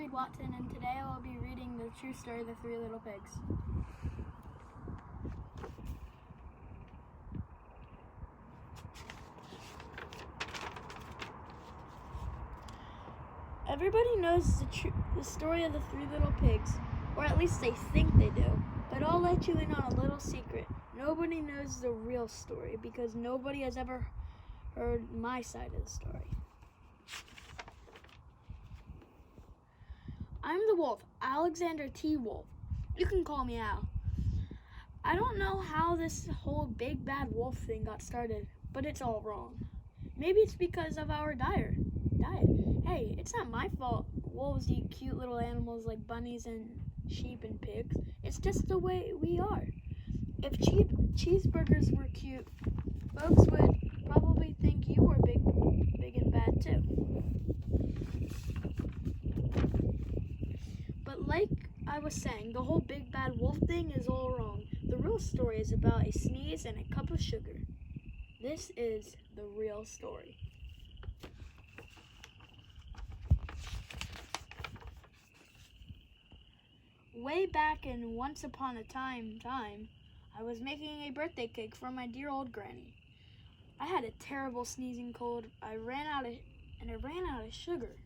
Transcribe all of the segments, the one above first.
Reed Watson, and today I will be reading the true story of the Three Little Pigs. Everybody knows the story of the Three Little Pigs, or at least they think they do. But I'll let you in on a little secret. Nobody knows the real story because nobody has ever heard my side of the story. I'm the wolf, Alexander T. Wolf. You can call me Al. I don't know how this whole big bad wolf thing got started, but it's all wrong. Maybe it's because of our diet. Hey, it's not my fault wolves eat cute little animals like bunnies and sheep and pigs. It's just the way we are. If cheeseburgers were cute, folks would probably think you were big and bad too. But like I was saying, the whole big bad wolf thing is all wrong. The real story is about a sneeze and a cup of sugar. This is the real story. Way back in once upon a time, I was making a birthday cake for my dear old granny. I had a terrible sneezing cold. I ran out of sugar.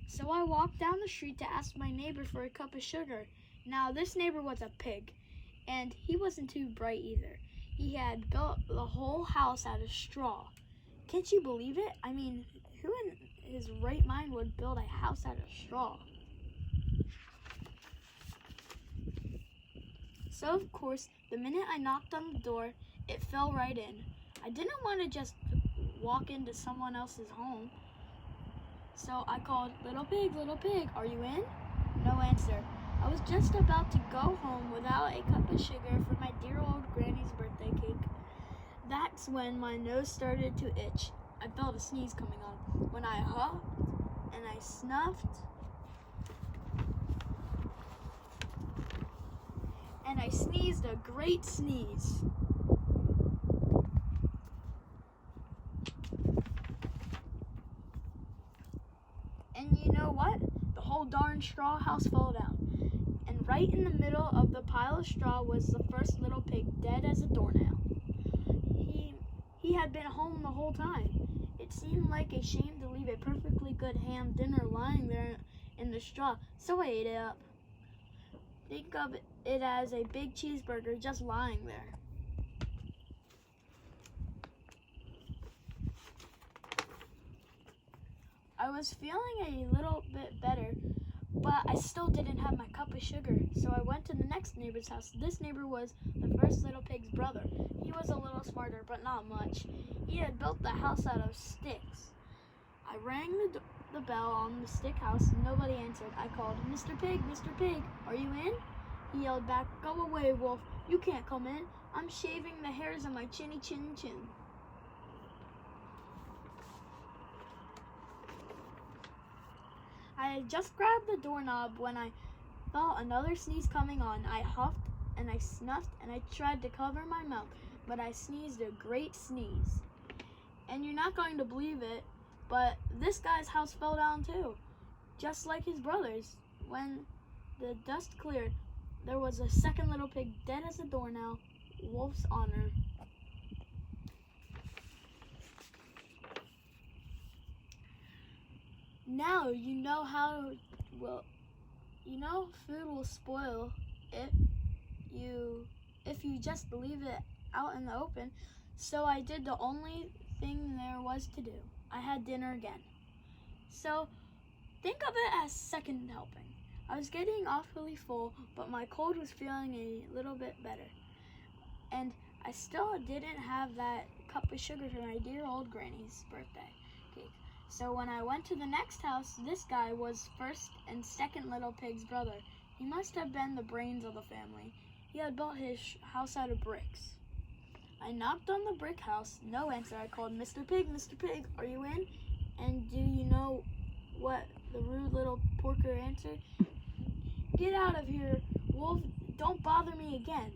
So I walked down the street to ask my neighbor for a cup of sugar. Now this neighbor was a pig, and he wasn't too bright either. He had built the whole house out of straw. Can't you believe it? I mean, who in his right mind would build a house out of straw? So of course, the minute I knocked on the door, it fell right in. I didn't want to just walk into someone else's home. So I called, little pig, are you in? No answer. I was just about to go home without a cup of sugar for my dear old granny's birthday cake. That's when my nose started to itch. I felt a sneeze coming on. When I huffed and I snuffed and I sneezed a great sneeze. And you know what? The whole darn straw house fell down. And right in the middle of the pile of straw was the first little pig, dead as a doornail. He had been home the whole time. It seemed like a shame to leave a perfectly good ham dinner lying there in the straw, so I ate it up. Think of it as a big cheeseburger just lying there. I was feeling a little bit better, but I still didn't have my cup of sugar, so I went to the next neighbor's house. This neighbor was the first little pig's brother. He was a little smarter, but not much. He had built the house out of sticks. I rang the bell on the stick house. Nobody answered. I called, Mr. Pig, are you in? He yelled back, go away, wolf. You can't come in. I'm shaving the hairs on my chinny chin. I had just grabbed the doorknob when I felt another sneeze coming on. I huffed and I snuffed and I tried to cover my mouth, but I sneezed a great sneeze. And you're not going to believe it, but this guy's house fell down too, just like his brother's. When the dust cleared, there was a second little pig, dead as a doornail, wolf's honor. Now you know food will spoil if you just leave it out in the open. So I did the only thing there was to do. I had dinner again. So think of it as second helping. I was getting awfully full, but my cold was feeling a little bit better. And I still didn't have that cup of sugar for my dear old granny's birthday cake. So when I went to the next house, this guy was first and second little pig's brother. He must have been the brains of the family. He had built his house out of bricks. I knocked on the brick house. No answer. I called, Mr. Pig, are you in? And do you know what the rude little porker answered? Get out of here, wolf. Don't bother me again.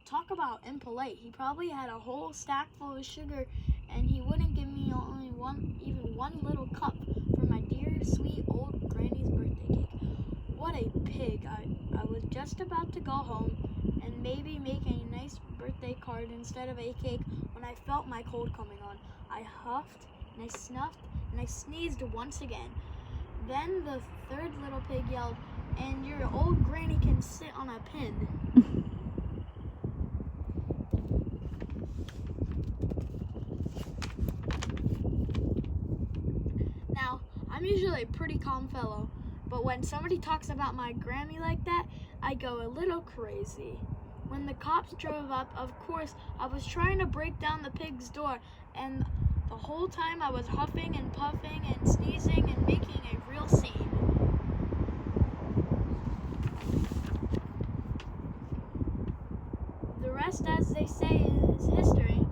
talk about impolite. He probably had a whole stack full of sugar, and he wouldn't give me only even one little cup for my dear, sweet old granny's birthday cake. What a pig. I was just about to go home and maybe make a nice birthday card instead of a cake when I felt my cold coming on. I huffed, and I snuffed, and I sneezed once again. Then the third little pig yelled, "And your old granny can sit on a pin." Now, I'm usually a pretty calm fellow, but when somebody talks about my Grammy like that, I go a little crazy. When the cops drove up, of course, I was trying to break down the pig's door, and the whole time I was huffing and puffing and sneezing and making a real scene. The rest, as they say, is history.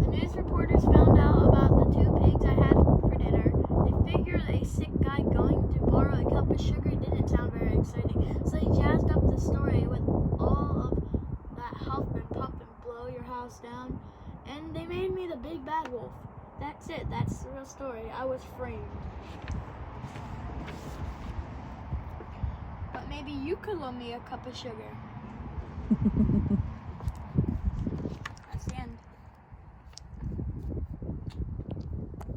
The news reporters found out about the two pigs I had for dinner. They figured a sick guy going to borrow a cup of sugar didn't sound very exciting, so they jazzed up the story with all of that huff and puff and blow your house down, and they made me the big bad wolf. That's it. That's the real story. I was framed. But maybe you could loan me a cup of sugar.